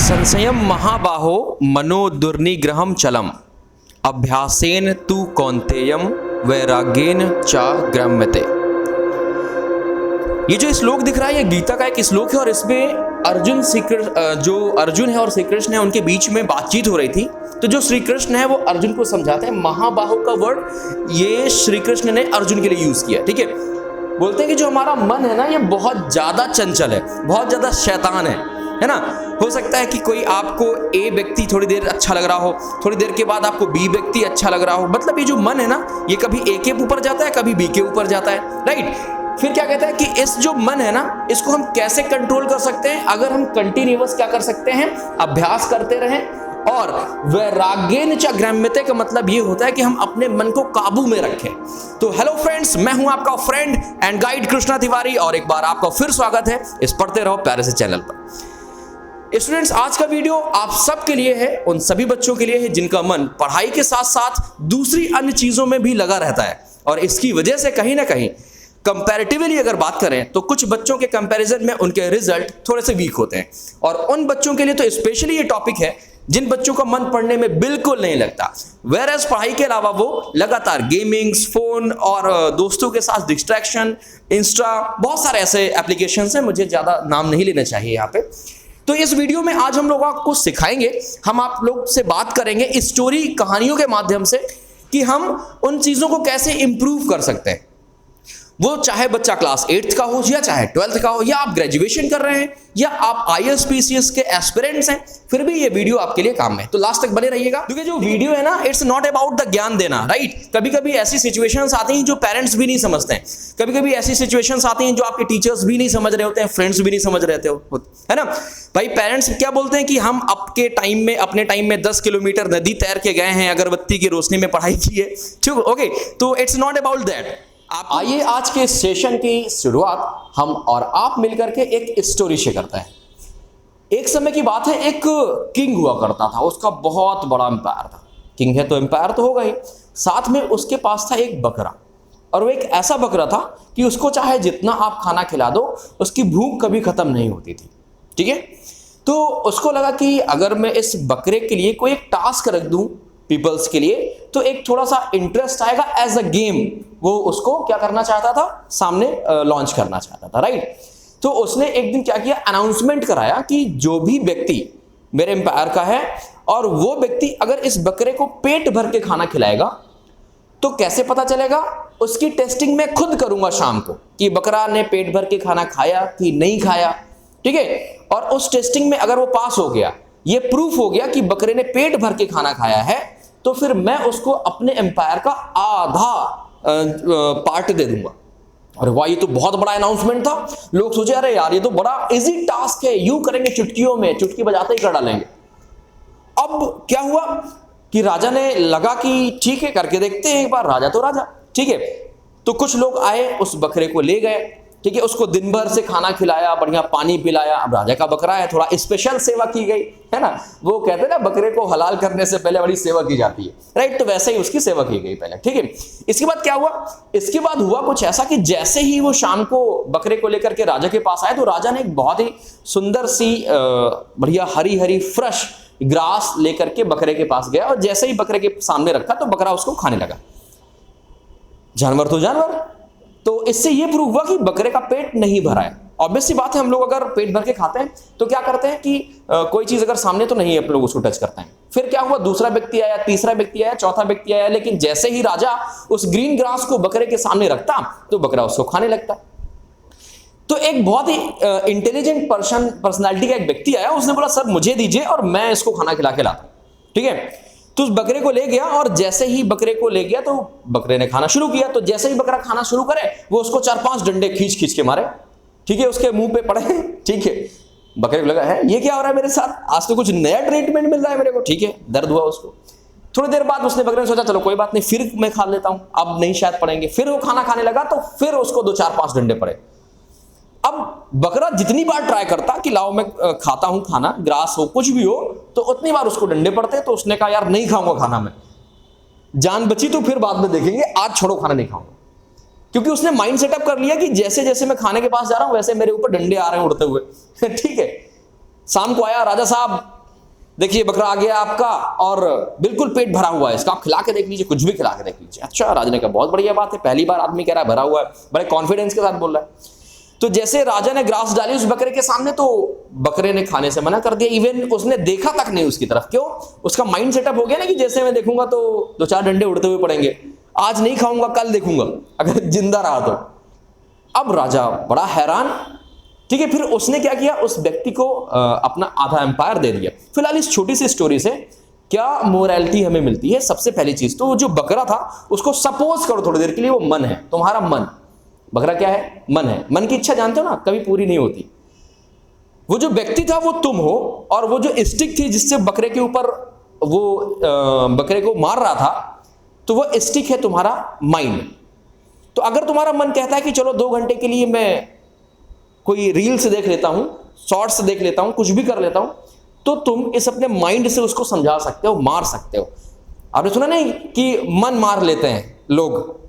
संशयम महाबाहो मनो दुर्निग्रहम चलम अभ्यासेन तु कौन्तेयम वैराग्येन च ग्रम्यते। ये जो श्लोक दिख रहा है ये गीता का एक श्लोक है और इसमें अर्जुन जो अर्जुन है और श्री कृष्ण है उनके बीच में बातचीत हो रही थी। तो जो श्री कृष्ण है वो अर्जुन को समझाते हैं। महाबाहु का वर्ड ये श्री कृष्ण ने अर्जुन के लिए यूज किया, ठीक है। बोलते हैं कि जो हमारा मन है ना ये बहुत ज्यादा चंचल है, बहुत ज्यादा शैतान है ना। हो सकता है कि कोई आपको ए व्यक्ति थोड़ी देर अच्छा लग रहा हो, थोड़ी देर के बाद आपको बी व्यक्ति अच्छा लग रहा हो। मतलब ये जो मन है ना ये कभी ए के ऊपर जाता है, कभी बी के ऊपर जाता है, राइट। फिर क्या कहता है कि इस जो मन है ना इसको हम कैसे कंट्रोल कर सकते हैं? अगर हम कंटिन्यूअस क्या कर सकते हैं, अभ्यास करते रहें। और वैराग्येन च ग्रम्यते का मतलब ये होता है कि हम अपने मन को काबू में रखें। तो हेलो फ्रेंड्स, मैं हूं आपका friend and guide Krishna Tiwari और एक बार आपका फिर स्वागत है इस पढ़ते रहो प्यारे से चैनल पर। स्टूडेंट्स, आज का वीडियो आप सबके लिए है, उन सभी बच्चों के लिए है जिनका मन पढ़ाई के साथ साथ दूसरी अन्य चीजों में भी लगा रहता है। और इसकी वजह से कहीं ना कहीं कंपैरेटिवली अगर बात करें तो कुछ बच्चों के कंपैरिजन में उनके रिजल्ट थोड़े से वीक होते हैं। और उन बच्चों के लिए तो स्पेशली ये टॉपिक है जिन बच्चों का मन पढ़ने में बिल्कुल नहीं लगता, वेयरएज़ पढ़ाई के अलावा वो लगातार गेमिंग्स, फोन और दोस्तों के साथ डिस्ट्रैक्शन, इंस्टा, बहुत सारे ऐसे एप्लीकेशंस हैं, मुझे ज्यादा नाम नहीं लेना चाहिए यहाँ पे। तो इस वीडियो में आज हम लोग आपको सिखाएंगे, हम आप लोग से बात करेंगे स्टोरी कहानियों के माध्यम से कि हम उन चीजों को कैसे इंप्रूव कर सकते हैं। वो चाहे बच्चा क्लास 8th का हो या चाहे 12th का हो, या आप ग्रेजुएशन कर रहे हैं या आप IAS PCS के एस्पिरेंट्स हैं, फिर भी ये वीडियो आपके लिए काम है। तो लास्ट तक बने रहिएगा क्योंकि जो वीडियो है ना इट्स नॉट अबाउट द ज्ञान देना, राइट। कभी कभी ऐसी सिचुएशंस आती हैं जो पेरेंट्स भी नहीं समझते हैं, कभी कभी ऐसी सिचुएशंस आती हैं जो आपके टीचर्स भी नहीं समझ रहे होते हैं, फ्रेंड्स भी नहीं समझ रहे हो, है ना भाई। पेरेंट्स क्या बोलते हैं कि हम अपने टाइम में 10 किलोमीटर नदी तैर के गए हैं, अगरबत्ती की रोशनी में पढ़ाई की है, ठीक, ओके। तो इट्स नॉट अबाउट दैट। आइए आज के सेशन की शुरुआत हम और आप मिलकर के एक स्टोरी से करते हैं। एक समय की बात है, एक किंग हुआ करता था, उसका बहुत बड़ा एम्पायर था। किंग है तो एम्पायर तो होगा ही, साथ में उसके पास था एक बकरा। और वो एक ऐसा बकरा था कि उसको चाहे जितना आप खाना खिला दो उसकी भूख कभी खत्म नहीं होती थी, ठीक है। तो उसको लगा कि अगर मैं इस बकरे के लिए कोई एक टास्क रख दूं पीपल्स के लिए तो एक थोड़ा सा इंटरेस्ट आएगा एज अ गेम। वो उसको क्या करना चाहता था, सामने लॉन्च करना चाहता था, राइट। तो उसने एक दिन क्या किया, अनाउंसमेंट कराया कि जो भी व्यक्ति मेरे एम्पायर का है और वो व्यक्ति अगर इस बकरे को पेट भर के खाना खिलाएगा तो कैसे पता चलेगा, उसकी टेस्टिंग मैं खुद करूंगा शाम को कि बकरा ने पेट भर के खाना खाया कि नहीं खाया, ठीक है। और उस टेस्टिंग में अगर वो पास हो गया, ये प्रूफ हो गया कि बकरे ने पेट भर के खाना खाया है, तो फिर मैं उसको अपने एम्पायर का आधा पार्ट दे दूंगा। अरे वाह, ये तो बहुत बड़ा अनाउंसमेंट था। लोग सोचे अरे यार ये तो बड़ा इजी टास्क है, यूं करेंगे चुटकियों में, चुटकी बजाते ही कर डालेंगे। अब क्या हुआ कि राजा ने लगा कि ठीक है करके देखते हैं एक बार, राजा तो राजा, ठीक है। तो कुछ लोग आए, उस बकरे को ले गए, ठीक है, उसको दिन भर से खाना खिलाया, बढ़िया पानी पिलाया। अब राजा का बकरा है, थोड़ा स्पेशल सेवा की गई, है ना। वो कहते हैं ना बकरे को हलाल करने से पहले बड़ी सेवा की जाती है, राइट। तो वैसे ही उसकी सेवा की गई पहले, ठीक है। इसके बाद क्या हुआ, इसके बाद हुआ कुछ ऐसा कि जैसे ही वो शाम को बकरे को लेकर के राजा के पास आए तो राजा ने एक बहुत ही सुंदर सी बढ़िया हरी हरी फ्रेश ग्रास लेकर के बकरे के पास गया और जैसे ही बकरे के सामने रखा तो बकरा उसको खाने लगा। जानवर तो जानवर। तो इससे यह प्रूव हुआ कि बकरे का पेट नहीं भरा है। ऑब्वियस सी बात है, हम लोग अगर पेट भर के खाते हैं तो क्या करते हैं कि कोई चीज अगर सामने तो नहीं है, आप लोग उसको टच करते हैं। फिर क्या हुआ, दूसरा व्यक्ति आया, तीसरा व्यक्ति आया, चौथा व्यक्ति आया, लेकिन जैसे ही राजा उस ग्रीन ग्रास को बकरे के सामने रखता तो बकरा उसको खाने लगता। तो एक बहुत ही इंटेलिजेंट पर्सनालिटी का एक व्यक्ति आया, उसने बोला सर मुझे दीजिए और मैं इसको खाना खिला के लाता हूं, ठीक है। तो उस बकरे को ले गया और जैसे ही बकरे को ले गया तो बकरे ने खाना शुरू किया। तो जैसे ही बकरा खाना शुरू करे वो उसको 4-5 डंडे खींच खींच के मारे, ठीक है, उसके मुंह पे पड़े, ठीक है। बकरे को लगा है ये क्या हो रहा है मेरे साथ, आज तो कुछ नया ट्रीटमेंट मिल रहा है मेरे को, ठीक है। दर्द हुआ उसको। थोड़ी देर बाद उसने बकरे ने सोचा चलो कोई बात नहीं, फिर मैं खा लेता हूं, अब नहीं शायद पड़ेंगे। फिर वो खाना खाने लगा तो फिर उसको 2-4-5 डंडे पड़े। अब बकरा जितनी बार ट्राई करता कि लाओ मैं खाता हूं खाना, ग्रास हो कुछ भी हो, तो उतनी बार उसको डंडे पड़ते। तो उसने कहा यार नहीं खाऊंगा खाना, मैं जान बची तो फिर बाद में देखेंगे, आज छोड़ो खाना नहीं खाऊंगा। क्योंकि उसने माइंड सेटअप कर लिया कि जैसे जैसे मैं खाने के पास जा रहा हूं वैसे मेरे ऊपर डंडे आ रहे हैं उड़ते हुए, ठीक है। शाम को आया, राजा साहब देखिए बकरा आ गया आपका और बिल्कुल पेट भरा हुआ है इसका, आप खिला के देख लीजिए, कुछ भी खिला के देख लीजिए। अच्छा, राजा ने कहा बहुत बढ़िया बात है, पहली बार आदमी कह रहा है भरा हुआ है, बड़े कॉन्फिडेंस के साथ बोल रहा है। तो जैसे राजा ने ग्रास डाली उस बकरे के सामने, तो बकरे ने खाने से मना कर दिया, इवन उसने देखा तक नहीं उसकी तरफ। क्यों? उसका माइंड सेटअप हो गया ना कि जैसे मैं देखूंगा तो दो चार डंडे उड़ते हुए पड़ेंगे, आज नहीं खाऊंगा कल देखूंगा अगर जिंदा रहा तो। अब राजा बड़ा हैरान, ठीक है। फिर उसने क्या किया, उस व्यक्ति को अपना आधा एम्पायर दे दिया। फिलहाल इस छोटी सी स्टोरी से क्या मोरालिटी हमें मिलती है? सबसे पहली चीज तो जो बकरा था उसको सपोज करो थोड़ी देर के लिए वो मन है, तुम्हारा मन। बकरा क्या है? मन है। मन की इच्छा जानते हो ना, कभी पूरी नहीं होती। वो जो व्यक्ति था वो तुम हो, और वो जो स्टिक थी जिससे बकरे के ऊपर वो बकरे को मार रहा था, तो वो स्टिक है तुम्हारा माइंड। तो अगर तुम्हारा मन कहता है कि चलो 2 घंटे के लिए मैं कोई रील्स देख लेता हूं, शॉर्ट्स देख लेता हूं, कुछ भी कर लेता हूं, तो तुम इस अपने माइंड से उसको समझा सकते हो, मार सकते हो। आपने सुना नहीं कि मन मार लेते हैं लोग?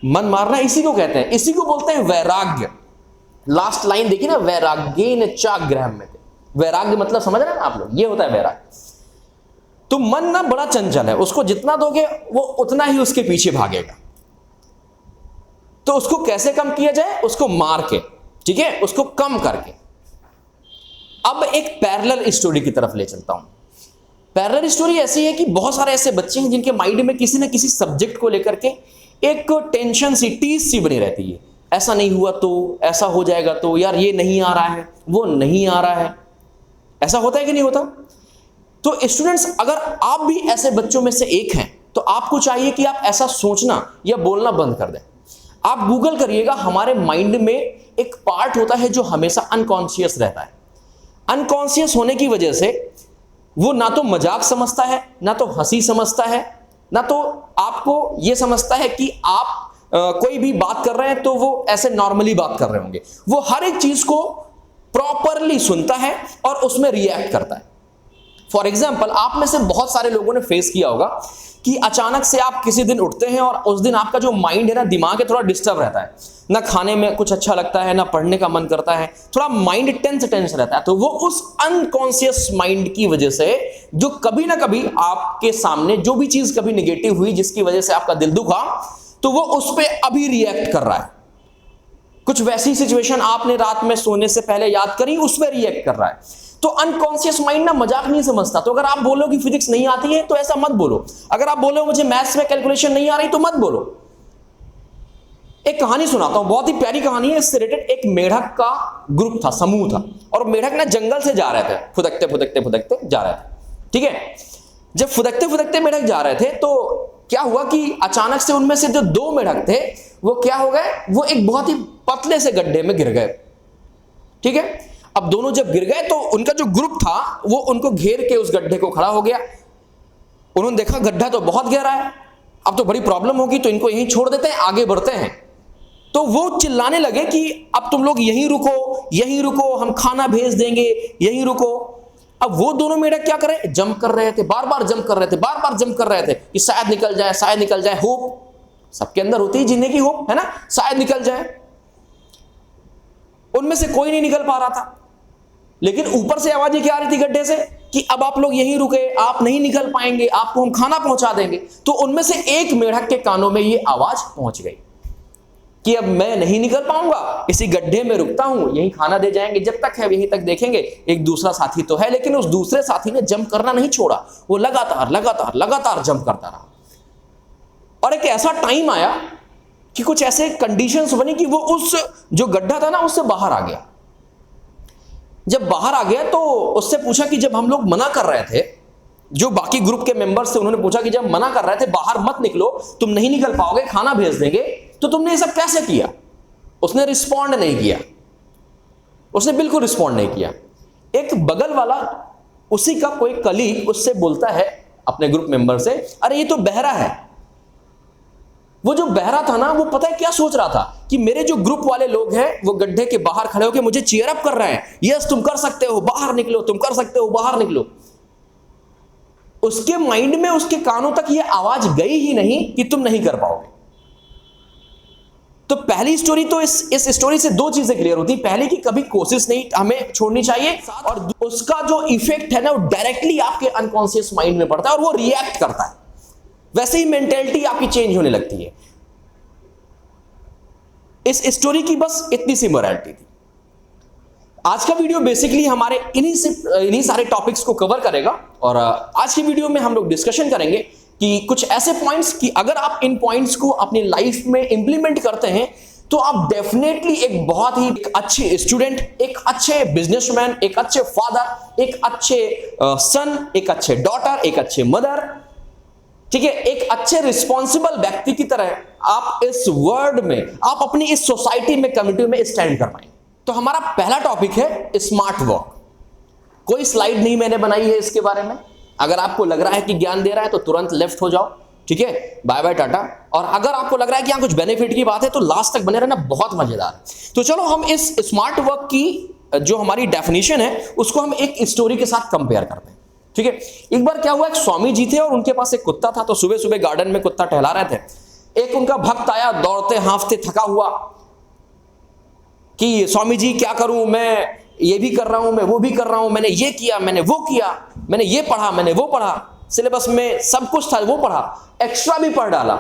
मन मारना इसी को कहते हैं, इसी को बोलते हैं वैराग्य। लास्ट लाइन देखिए ना, वैराग्येन चाग्रहम में। वैराग्य मतलब समझ रहे हैं आप लोग, ये होता है वैराग्य। तो मन ना बड़ा चंचल है, उसको जितना दोगे वो उतना ही उसके पीछे भागेगा। तो उसको कैसे कम किया जाए? उसको मार के, ठीक है, उसको कम करके। अब एक पैरेलल स्टोरी की तरफ ले चलता हूं। पैरेलल स्टोरी ऐसी है कि बहुत सारे ऐसे बच्चे हैं जिनके माइंड में किसी ना किसी सब्जेक्ट को लेकर के एक टेंशन सी, टीस सी बनी रहती है। ऐसा नहीं हुआ तो, ऐसा हो जाएगा तो, यार ये नहीं आ रहा है, वो नहीं आ रहा है। ऐसा होता है कि नहीं होता? तो स्टूडेंट्स, अगर आप भी ऐसे बच्चों में से एक हैं, तो आपको चाहिए कि आप ऐसा सोचना या बोलना बंद कर दें। आप गूगल करिएगा, हमारे माइंड में एक पार्ट होता है जो हमेशा अनकॉन्शियस रहता है। अनकॉन्शियस होने की वजह से वो ना तो मजाक समझता है, ना तो हंसी समझता है, ना तो आपको ये समझता है कि आप कोई भी बात कर रहे हैं तो वो ऐसे नॉर्मली बात कर रहे होंगे। वो हर एक चीज को प्रॉपरली सुनता है और उसमें रिएक्ट करता है। फॉर एग्जाम्पल, आप में से बहुत सारे लोगों ने फेस किया होगा कि अचानक से आप किसी दिन उठते हैं और उस दिन आपका जो माइंड है ना, दिमाग है, थोड़ा डिस्टर्ब रहता है। ना खाने में कुछ अच्छा लगता है, ना पढ़ने का मन करता है, थोड़ा माइंड टेंस रहता है। तो वो उस अनकॉन्शियस माइंड की वजह से जो कभी ना कभी आपके सामने जो भी चीज कभी निगेटिव हुई जिसकी वजह से आपका दिल दुखा, तो वो उस पर अभी रिएक्ट कर रहा है। कुछ वैसी सिचुएशन आपने रात में सोने से पहले याद करी, उस पर रिएक्ट कर रहा है। तो अनकॉन्शियस माइंड ना मजाक नहीं समझता। तो अगर आप बोलो कि फिजिक्स नहीं आती है तो ऐसा मत बोलो। अगर आप बोलो मुझे मैथ्स में कैलकुलेशन नहीं आ रही तो मत बोलो। एक कहानी सुनाता हूं, बहुत ही प्यारी कहानी है। इससे रिलेटेड एक मेढक का ग्रुप था, समूह था, और मेढक ना जंगल से जा रहे थे, फुदकते फुदकते फुदकते जा रहे थे। ठीक है, जब फुदकते फुदकते मेढक जा रहे थे तो क्या हुआ कि अचानक से उनमें से जो 2 मेढक थे वो क्या हो गए, वो एक बहुत ही पतले से गड्ढे में गिर गए। ठीक है, अब दोनों जब गिर गए तो उनका जो ग्रुप था वो उनको घेर के उस गड्ढे को खड़ा हो गया। उन्होंने देखा गड्ढा तो बहुत गहरा है, अब तो बड़ी प्रॉब्लम होगी, तो इनको यहीं छोड़ देते हैं, आगे बढ़ते हैं। तो वो चिल्लाने लगे कि अब तुम लोग यहीं रुको, यहीं रुको, हम खाना भेज देंगे, यहीं रुको। अब वो दोनों मेढक क्या करे, जंप कर रहे थे, बार बार जंप कर रहे थे, बार बार जंप कर रहे थे कि शायद निकल जाए, शायद निकल जाए। होप सबके अंदर होती है, जीने की होप है ना, शायद निकल जाए। उनमें से कोई नहीं निकल पा रहा था, लेकिन ऊपर से आवाजें क्या आ रही थी गड्ढे से कि अब आप लोग यहीं रुके, आप नहीं निकल पाएंगे, आपको हम खाना पहुंचा देंगे। तो उनमें से एक मेढक के कानों में ये आवाज पहुंच गई कि अब मैं नहीं निकल पाऊंगा, इसी गड्ढे में रुकता हूं, यहीं खाना दे जाएंगे, जब तक है यहीं तक देखेंगे। एक दूसरा साथी तो है, लेकिन उस दूसरे साथी ने जंप करना नहीं छोड़ा, वो लगातार लगातार लगातार जंप करता रहा। और एक ऐसा टाइम आया कि कुछ ऐसे कंडीशंस बनी कि वो उस जो गड्ढा था ना उससे बाहर आ गया। जब बाहर आ गया तो उससे पूछा कि जब हम लोग मना कर रहे थे, जो बाकी ग्रुप के मेंबर्स थे उन्होंने पूछा कि जब मना कर रहे थे बाहर मत निकलो, तुम नहीं निकल पाओगे, खाना भेज देंगे, तो तुमने ये सब कैसे किया? उसने रिस्पॉन्ड नहीं किया, उसने बिल्कुल रिस्पॉन्ड नहीं किया। एक बगल वाला उसी का कोई कलीग उससे बोलता है अपने ग्रुप मेंबर से, अरे ये तो बहरा है। वो जो बहरा था ना, वो पता है क्या सोच रहा था कि मेरे जो ग्रुप वाले लोग हैं वो गड्ढे के बाहर खड़े होकर मुझे चीयर अप कर रहे हैं, यस तुम कर सकते हो, बाहर निकलो, तुम कर सकते हो, बाहर निकलो। उसके माइंड में, उसके कानों तक ये आवाज गई ही नहीं कि तुम नहीं कर पाओगे। तो पहली स्टोरी तो इस स्टोरी से दो चीजें क्लियर होती है। पहली कि कभी कोशिश नहीं हमें छोड़नी चाहिए, और उसका जो इफेक्ट है ना वो डायरेक्टली आपके अनकॉन्शियस माइंड में पड़ता है और वो रिएक्ट करता है, वैसे ही मेंटेलिटी आपकी चेंज होने लगती है। इस स्टोरी की बस इतनी सी मोरालिटी थी। आज का वीडियो बेसिकली हमारे इन्हीं सारे टॉपिक्स को कवर करेगा, और आज की वीडियो में हम लोग डिस्कशन करेंगे कि कुछ ऐसे पॉइंट्स कि अगर आप इन पॉइंट्स को अपनी लाइफ में इंप्लीमेंट करते हैं तो आप डेफिनेटली एक बहुत ही अच्छे स्टूडेंट, एक अच्छे बिजनेसमैन, एक अच्छे फादर, एक अच्छे सन, एक अच्छे डॉटर, एक अच्छे मदर, ठीक है, एक अच्छे रिस्पॉन्सिबल व्यक्ति की तरह आप इस वर्ल्ड में, आप अपनी इस सोसाइटी में, कम्युनिटी में स्टैंड कर पाएंगे। तो हमारा पहला टॉपिक है स्मार्ट वर्क। कोई स्लाइड नहीं मैंने बनाई है इसके बारे में। अगर आपको लग रहा है कि ज्ञान दे रहा है तो तुरंत लेफ्ट हो जाओ, ठीक है, बाय बाय टाटा। और अगर आपको लग रहा है कि यहां कुछ बेनिफिट की बात है तो लास्ट तक बने रहना, बहुत मजेदार है। तो चलो हम इस स्मार्ट वर्क की जो हमारी डेफिनेशन है उसको हम एक स्टोरी के साथ कंपेयर करते हैं, ठीक है। एक बार क्या हुआ, एक स्वामी जी थे और उनके पास एक कुत्ता था। तो सुबह सुबह गार्डन में कुत्ता टहला रहे थे। एक उनका भक्त आया दौड़ते हांफते थका हुआ कि स्वामी जी क्या करूं, मैं ये भी कर रहा हूं, मैं वो भी कर रहा हूं, मैंने ये किया, मैंने वो किया, मैंने ये पढ़ा, मैंने वो पढ़ा, सिलेबस में सब कुछ था वो पढ़ा, एक्स्ट्रा भी पढ़ डाला।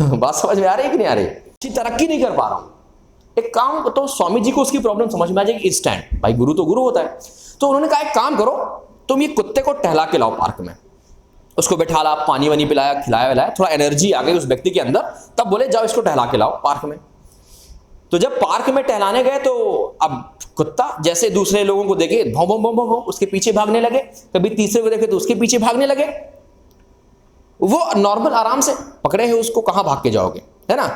बात समझ में आ रही है कि नहीं आ रही? अच्छी तरक्की नहीं कर पा रहा हूं। एक काम तो स्वामी जी को उसकी प्रॉब्लम समझ में आ जाएगी इंस्टेंट, भाई गुरु तो गुरु होता है। तो उन्होंने कहा एक काम करो, तुम ये कुत्ते को टहला के लाओ पार्क में। उसको बैठा ला, पानी वानी पिलाया, खिलाया विलाया, थोड़ा एनर्जी आ गई उस व्यक्ति के अंदर। तब बोले जाओ इसको टहला के लाओ पार्क में। तो जब पार्क में टहलाने गए तो अब कुत्ता जैसे दूसरे लोगों को देखे भौं भौं भौं भौं उसके पीछे भागने लगे, कभी तीसरे को देखे तो उसके पीछे भागने लगे। वो नॉर्मल आराम से पकड़े हैं उसको, कहां भाग के जाओगे, है ना।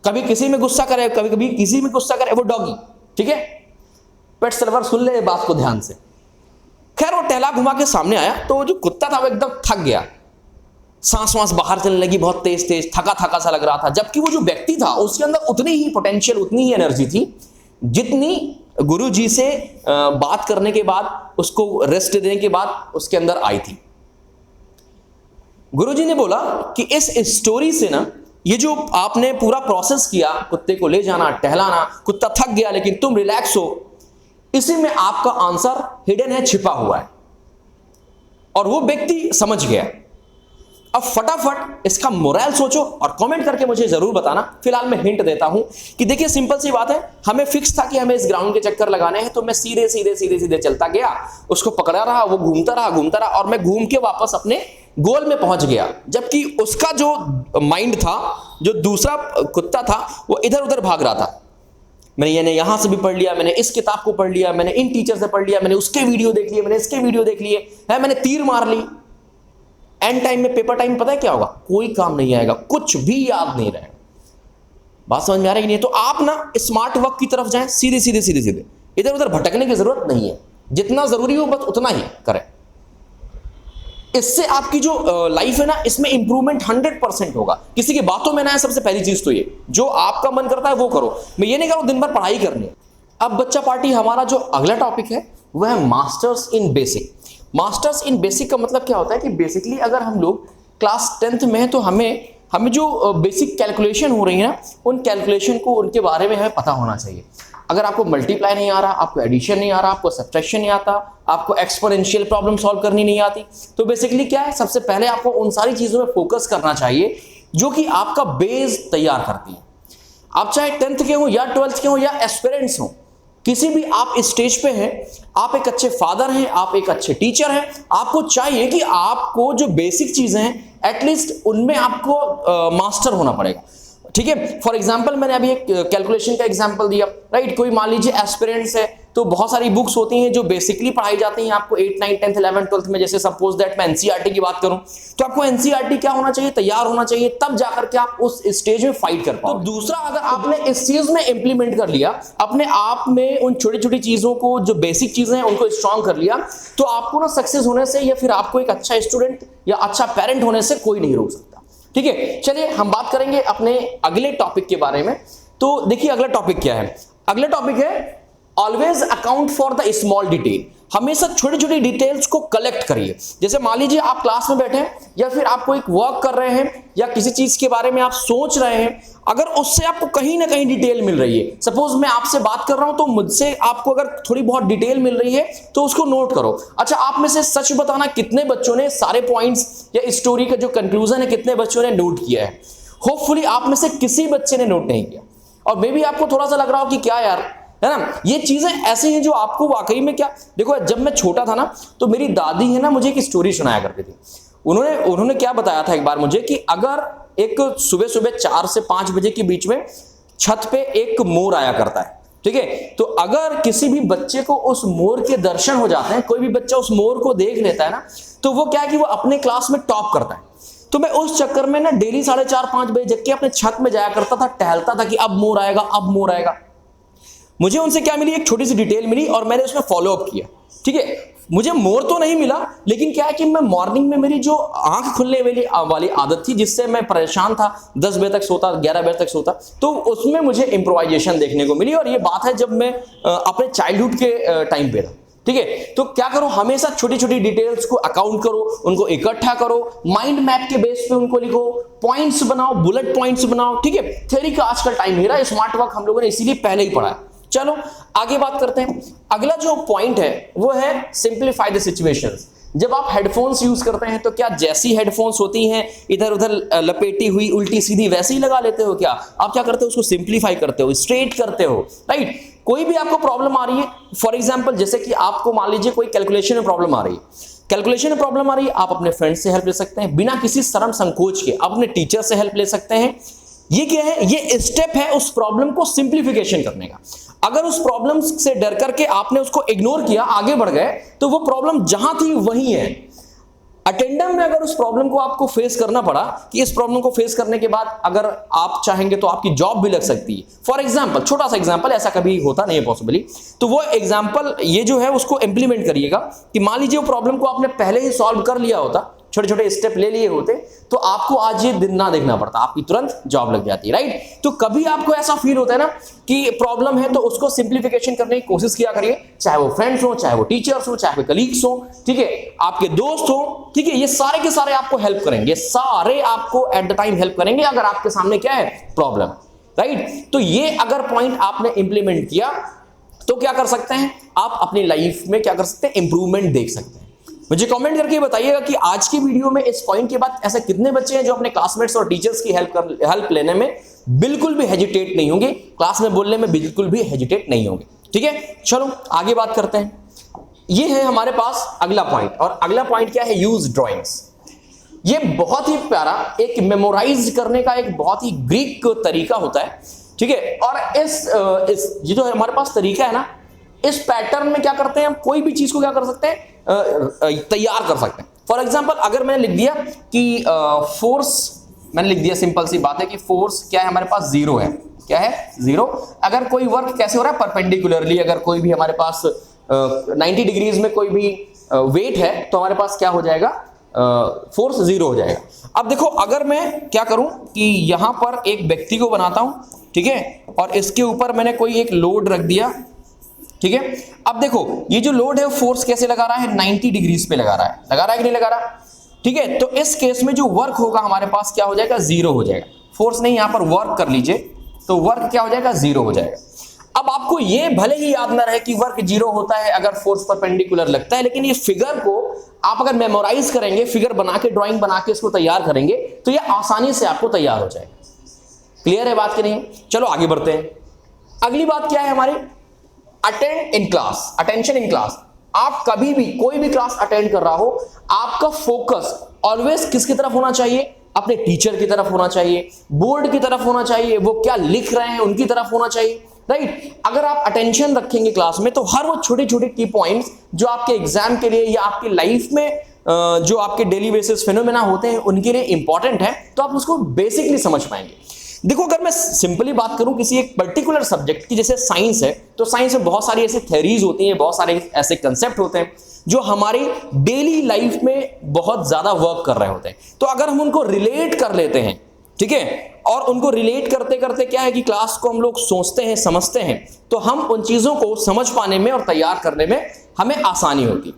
कभी किसी में गुस्सा करे, कभी कभी किसी में गुस्सा करे, वो डॉगी, ठीक है। पेट सर्वर सुन ले बात को ध्यान से। खैर वो टहला घुमा के सामने आया तो जो कुत्ता था वो एकदम थक गया, सांस वांस बाहर चलने लगी, बहुत तेज तेज, थका थका सा लग रहा था। जबकि वो जो व्यक्ति था उसके अंदर उतनी ही पोटेंशियल, उतनी ही एनर्जी थी जितनी गुरु जी से बात करने के बाद, उसको रेस्ट देने के बाद उसके अंदर आई थी। गुरु जी ने बोला कि इस स्टोरी से ना, ये जो आपने पूरा प्रोसेस किया, कुत्ते को ले जाना, टहलाना, कुत्ता थक गया लेकिन तुम रिलैक्स हो, इसी में आपका आंसर हिडन है, छिपा हुआ है। और वो व्यक्ति समझ गया। अब फटाफट इसका मोरल सोचो और कमेंट करके मुझे जरूर बताना। फिलहाल मैं हिंट देता हूं कि देखिए सिंपल सी बात है, हमें फिक्स था कि हमें इस ग्राउंड के चक्कर लगाने हैं। तो मैं सीधे सीधे सीधे सीधे चलता गया, उसको पकड़ा रहा, वो घूमता रहा और मैं घूम के वापस अपने गोल में पहुंच गया। जबकि उसका जो माइंड था, जो दूसरा कुत्ता था, वो इधर उधर भाग रहा था। मैंने यहां से भी पढ़ लिया, मैंने इस किताब को पढ़ लिया, मैंने इन टीचर से पढ़ लिया, मैंने उसके वीडियो देख लिए, मैंने इसके वीडियो देख लिए है, मैंने तीर मार ली। एंड टाइम में, पेपर टाइम, पता है क्या होगा? कोई काम नहीं आएगा, कुछ भी याद नहीं रहेगा। बात समझ में आ रही है कि नहीं? तो आप ना स्मार्ट वर्क की तरफ जाएं, सीधे सीधे सीधे सीधे, इधर उधर भटकने की जरूरत नहीं है। जितना जरूरी हो बस उतना ही करें। इससे आपकी जो लाइफ है ना, इसमें इंप्रूवमेंट 100% होगा। किसी की बातों में ना है। सबसे पहली चीज तो ये, जो आपका मन करता है वो करो। मैं ये नहीं कह रहा हूं दिन भर पढ़ाई करनी है। अब बच्चा पार्टी, हमारा जो अगला टॉपिक है वह है masters in basic. Masters in basic का मतलब क्या होता है कि बेसिकली अगर हम लोग क्लास 10th में हैं तो हमें जो बेसिक कैलकुलेशन हो रही है ना, उन कैलकुलेशन को, उनके बारे में हमें पता होना चाहिए। अगर आपको मल्टीप्लाई नहीं आ रहा, आपको एडिशन नहीं आ रहा, आपको सब्ट्रैक्शन नहीं आता, आपको एक्सपोनेंशियल प्रॉब्लम सॉल्व करनी नहीं आती, तो बेसिकली क्या है, सबसे पहले आपको उन सारी चीजों में फोकस करना चाहिए जो कि आपका बेस तैयार करती है। आप चाहे 10th के हो या 12th के हो या एस्पिरेंट्स हो, किसी भी आप स्टेज पे हैं, आप एक अच्छे फादर हैं, आप एक अच्छे टीचर हैं, आपको चाहिए कि आपको जो बेसिक चीजें हैं एटलीस्ट उनमें आपको मास्टर होना पड़ेगा, ठीक है। फॉर एग्जांपल मैंने अभी एक कैलकुलेशन का एग्जांपल दिया, राइट। कोई मान लीजिए एस्पिरेंट्स है तो बहुत सारी बुक्स होती हैं जो बेसिकली पढ़ाई जाती हैं आपको 8, 9, 10, 11, 12 में। जैसे सपोज दैट मैं एनसीईआरटी की बात करूं तो आपको एनसीईआरटी क्या होना चाहिए, तैयार होना चाहिए, तब जाकर के आप उस स्टेज में फाइट कर पाओ। तो दूसरा, अगर आपने इस चीज में इंप्लीमेंट कर लिया, अपने आप में उन छोटी छोटी चीजों को, जो बेसिक चीजें हैं उनको स्ट्रॉन्ग कर लिया, तो आपको ना सक्सेस होने से या फिर आपको एक अच्छा स्टूडेंट या अच्छा पेरेंट होने से कोई नहीं रोक सकता, ठीक है। चलिए हम बात करेंगे अपने अगले टॉपिक के बारे में। तो देखिए अगला टॉपिक क्या है। अगला टॉपिक है always account for the small detail. हमेशा छोटी छोटी डिटेल्स को कलेक्ट करिए। जैसे मान लीजिए आप क्लास में बैठे हैं या फिर आप कोई वर्क कर रहे हैं या किसी चीज के बारे में आप सोच रहे हैं, अगर उससे आपको कहीं ना कहीं डिटेल मिल रही है, सपोज मैं आपसे बात कर रहा हूं तो मुझसे आपको अगर थोड़ी बहुत डिटेल मिल रही है तो उसको नोट करो। अच्छा, आप में से सच बताना कितने बच्चों ने सारे पॉइंट्स या स्टोरी का जो कंक्लूजन है कितने बच्चों ने नोट किया है? होपफुली आप में से किसी बच्चे ने नोट नहीं किया। और मे बी आपको थोड़ा सा लग रहा हो कि क्या यार, है ना, ये चीजें ऐसी हैं जो आपको वाकई में क्या, देखो जब मैं छोटा था ना तो मेरी दादी है ना मुझे एक स्टोरी सुनाया करती थी। उन्होंने क्या बताया था एक बार मुझे कि अगर एक सुबह सुबह 4 से 5 बजे के बीच में छत पे एक मोर आया करता है, ठीक है, तो अगर किसी भी बच्चे को उस मोर के दर्शन हो जाते हैं, कोई भी बच्चा उस मोर को देख लेता है ना, तो वो क्या है कि वो अपने क्लास में टॉप करता है। तो मैं उस चक्कर में ना डेली 4:30-5 बजे जग के अपने छत में जाया करता था, टहलता था कि अब मोर आएगा, अब मोर आएगा। मुझे उनसे क्या मिली, एक छोटी सी डिटेल मिली और मैंने उसमें फॉलो अप किया। ठीक है, मुझे मोर तो नहीं मिला, लेकिन क्या है कि मैं मॉर्निंग में मेरी जो आंख खुलने वाली आदत थी, जिससे मैं परेशान था, 10 बजे तक सोता, 11 बजे तक सोता, तो उसमें मुझे इम्प्रोवाइजेशन देखने को मिली। और ये बात है जब मैं अपने चाइल्डहुड के टाइम पे था। ठीक है, तो क्या करो, हमेशा छोटी छोटी डिटेल्स को अकाउंट करो, उनको इकट्ठा करो, माइंड मैप के बेस पे उनको लिखो, पॉइंट्स बनाओ, बुलेट पॉइंट्स बनाओ। ठीक है, थ्योरी का आजकल टाइम नहीं रहा, स्मार्ट वर्क हम लोगों ने इसीलिए पहले ही पढ़ा है। चलो आगे बात करते हैं। अगला जो पॉइंट है वो है सिंप्लीफाई द सिचुएशंस। जब आप हेडफोन्स यूज करते हैं तो क्या जैसी हेडफोन्स होती हैं इधर उधर लपेटी हुई उल्टी सीधी वैसे ही लगा लेते हो? क्या आप क्या करते हो, उसको सिंप्लीफाई करते हो, स्ट्रेट करते हो, राइट? कोई भी आपको प्रॉब्लम आ रही है, फॉर एग्जांपल जैसे कि आपको मान लीजिए कोई कैलकुलेशन में प्रॉब्लम आ रही है, कैलकुलेशन में प्रॉब्लम आ रही है, आप अपने फ्रेंड से हेल्प ले सकते हैं, बिना किसी शर्म संकोच के आप अपने टीचर से हेल्प ले सकते हैं। ये क्या है, ये स्टेप है उस प्रॉब्लम को सिंप्लीफिकेशन करने का। अगर उस प्रॉब्लम से डर करके आपने उसको इग्नोर किया, आगे बढ़ गए, तो वो प्रॉब्लम जहां थी वहीं है। अटेंडम में अगर उस प्रॉब्लम को आपको फेस करना पड़ा कि इस प्रॉब्लम को फेस करने के बाद अगर आप चाहेंगे तो आपकी जॉब भी लग सकती है, फॉर एग्जांपल, छोटा सा एग्जांपल, ऐसा कभी होता नहीं है पॉसिबली, तो वो एग्जांपल ये जो है उसको इंप्लीमेंट करिएगा कि मान लीजिए वो प्रॉब्लम को आपने पहले ही सॉल्व कर लिया होता, छोटे छोटे स्टेप ले लिए होते, तो आपको आज ये दिन ना देखना पड़ता, आपकी तुरंत जॉब लग जाती है, राइट? तो कभी आपको ऐसा फील होता है ना कि प्रॉब्लम है, तो उसको सिंप्लीफिकेशन करने की कोशिश किया करिए, चाहे वो फ्रेंड्स हो, चाहे वो टीचर्स हो, चाहे वो कलीग्स हो, ठीक है, आपके दोस्त हो, ठीक है, ये सारे के सारे आपको हेल्प करेंगे, सारे आपको एट द टाइम हेल्प करेंगे अगर आपके सामने क्या है, प्रॉब्लम, राइट? तो ये अगर पॉइंट आपने इंप्लीमेंट किया तो क्या कर सकते हैं आप अपनी लाइफ में, क्या कर सकते हैं, इंप्रूवमेंट देख सकते हैं। मुझे कमेंट करके बताइएगा कि आज की वीडियो में इस पॉइंट के बाद ऐसे कितने बच्चे हैं जो अपने क्लासमेट्स और टीचर्स की हेल्प लेने में बिल्कुल भी हेजिटेट नहीं होंगे, क्लास में बोलने में बिल्कुल भी हेजिटेट नहीं होंगे। ठीक है, चलो आगे बात करते हैं। ये है हमारे पास अगला पॉइंट, और अगला पॉइंट क्या है, यूज ड्राइंग्स। ये बहुत ही प्यारा एक मेमोराइज करने का एक बहुत ही ग्रीक तरीका होता है, ठीक है, और इस ये जो है हमारे पास तरीका है ना, इस पैटर्न में क्या करते हैं हम, कोई भी चीज को क्या कर सकते हैं, तैयार कर सकते हैं। फॉर एग्जांपल अगर मैंने लिख दिया कि फोर्स, मैंने लिख दिया, सिंपल सी बात है कि फोर्स क्या है हमारे पास, 0 है। क्या है, 0। अगर कोई वर्क कैसे हो रहा है, परपेंडिकुलरली, अगर कोई भी हमारे पास 90 डिग्रीज में कोई भी वेट है तो हमारे पास क्या हो जाएगा, फोर्स 0 हो जाएगा। अब देखो अगर मैं क्या करूं कि यहां पर एक व्यक्ति को बनाता हूं, ठीक है, और इसके ऊपर मैंने कोई एक लोड रख दिया, ठीक है। अब देखो ये जो लोड है फोर्स कैसे लगा रहा है, 90 डिग्रीज पे लगा रहा है कि नहीं लगा रहा, ठीक है। तो इस केस में जो वर्क होगा हमारे पास क्या हो जाएगा, 0 हो जाएगा। फोर्स नहीं, यहां पर वर्क कर लीजिए, तो वर्क क्या हो जाएगा, 0 हो जाएगा। अब आपको ये भले ही याद ना रहे कि वर्क 0 होता है अगर फोर्स परपेंडिकुलर लगता है, लेकिन ये फिगर को आप अगर मेमोराइज करेंगे, फिगर बना के, ड्राइंग बना के इसको तैयार करेंगे, तो ये आसानी से आपको तैयार हो जाएगा। क्लियर है बात कि नहीं? चलो आगे बढ़ते हैं। अगली बात क्या है हमारी, attend in class, attention in class. आप कभी भी कोई भी क्लास अटेंड कर रहा हो, आपका फोकस ऑलवेज किसकी तरफ होना चाहिए, अपने टीचर की तरफ होना चाहिए, बोर्ड की तरफ होना चाहिए, वो क्या लिख रहे हैं उनकी तरफ होना चाहिए, राइट। अगर आप अटेंशन रखेंगे क्लास में, तो हर वो छोटे छोटे की पॉइंट्स जो आपके एग्जाम के लिए या आपकी लाइफ में जो आपके डेली बेसिस फिनोमेना होते हैं उनके लिए इंपॉर्टेंट है, तो आप उसको बेसिकली समझ पाएंगे। देखो अगर मैं सिंपली बात करूं किसी एक पर्टिकुलर सब्जेक्ट की, जैसे साइंस है, तो साइंस में बहुत सारी ऐसी थ्योरीज होती हैं, बहुत सारे ऐसे कंसेप्ट होते हैं जो हमारी डेली लाइफ में बहुत ज्यादा वर्क कर रहे होते हैं। तो अगर हम उनको रिलेट कर लेते हैं, ठीक है, और उनको रिलेट करते करते क्या है कि क्लास को हम लोग सोचते हैं, समझते हैं, तो हम उन चीजों को समझ पाने में और तैयार करने में हमें आसानी होगी।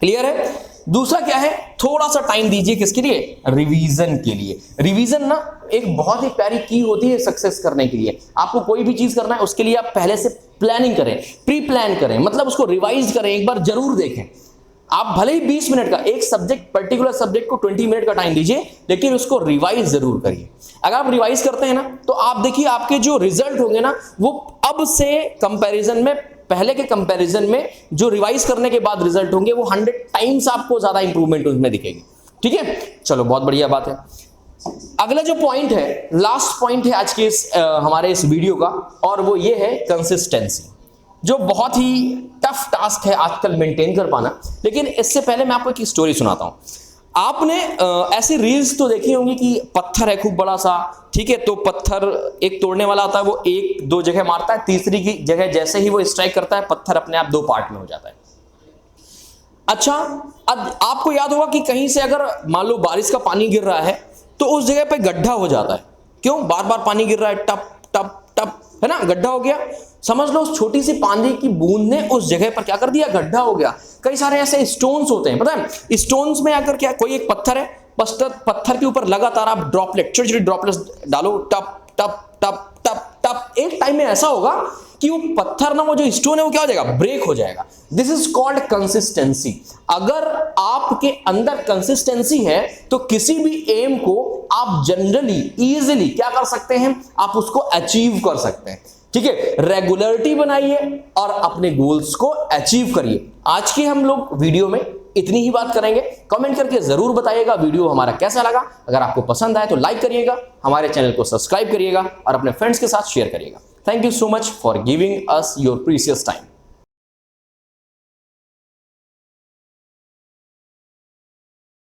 क्लियर है? दूसरा क्या है, थोड़ा सा टाइम दीजिए किसके लिए, रिवीजन के लिए। रिवीजन ना एक बहुत ही प्यारी की होती है सक्सेस करने के लिए। आपको कोई भी चीज करना है उसके लिए आप पहले से प्लानिंग करें, प्री प्लान करें, मतलब उसको रिवाइज करें, एक बार जरूर देखें। आप भले ही 20 मिनट का एक सब्जेक्ट, पर्टिकुलर सब्जेक्ट को 20 मिनट का टाइम दीजिए, लेकिन उसको रिवाइज जरूर करिए। अगर आप रिवाइज करते हैं ना तो आप देखिए आपके जो रिजल्ट होंगे ना वो अब से कंपैरिजन में, पहले के कंपैरिजन में जो रिवाइज करने के बाद रिजल्ट होंगे वो 100 टाइम्स आपको ज्यादा इंप्रूवमेंट उसमें दिखेगी। ठीक है, चलो बहुत बढ़िया बात है। अगला जो पॉइंट है, लास्ट पॉइंट है आज के हमारे इस वीडियो का, और वो ये है कंसिस्टेंसी, जो बहुत ही टफ टास्क है आजकल मेंटेन कर पाना। लेकिन इससे पहले मैं आपको एक स्टोरी सुनाता हूं। आपने ऐसी रील्स तो देखी होंगी कि पत्थर है खूब बड़ा सा, ठीक है, तो पत्थर एक तोड़ने वाला आता है, वो 1-2 जगह मारता है, तीसरी की जगह जैसे ही वो स्ट्राइक करता है पत्थर अपने आप 2 पार्ट में हो जाता है। अच्छा, अब आपको याद होगा कि कहीं से अगर मान लो बारिश का पानी गिर रहा है तो उस जगह पे गड्ढा हो जाता है। क्यों? बार बार पानी गिर रहा है, टप टप टप, है ना, गड्ढा हो गया। समझ लो उस छोटी सी पानी की बूंद ने उस जगह पर क्या कर दिया, गड्ढा हो गया। कई सारे ऐसे स्टोन्स होते हैं, पता है, स्टोन्स में अगर क्या, कोई एक पत्थर है, पत्थर के ऊपर लगातार आप ड्रॉपलेट, छोटे छोटे ड्रॉपलेट डालो, टप टप टप टप टप, एक टाइम में ऐसा होगा कि वो पत्थर ना, वो जो स्टोन है वो क्या हो जाएगा, ब्रेक हो जाएगा। This is called consistency. अगर आपके अंदर कंसिस्टेंसी है तो किसी भी एम को आप जनरली इजीली क्या कर सकते हैं, आप उसको अचीव कर सकते हैं। ठीक है, रेगुलरिटी बनाइए और अपने गोल्स को अचीव करिए। आज की हम लोग वीडियो में इतनी ही बात करेंगे। कमेंट करके जरूर बताइएगा वीडियो हमारा कैसा लगा। अगर आपको पसंद आए तो लाइक करिएगा, हमारे चैनल को सब्सक्राइब करिएगा और अपने फ्रेंड्स के साथ शेयर करिएगा। Thank you so much for giving us your precious time.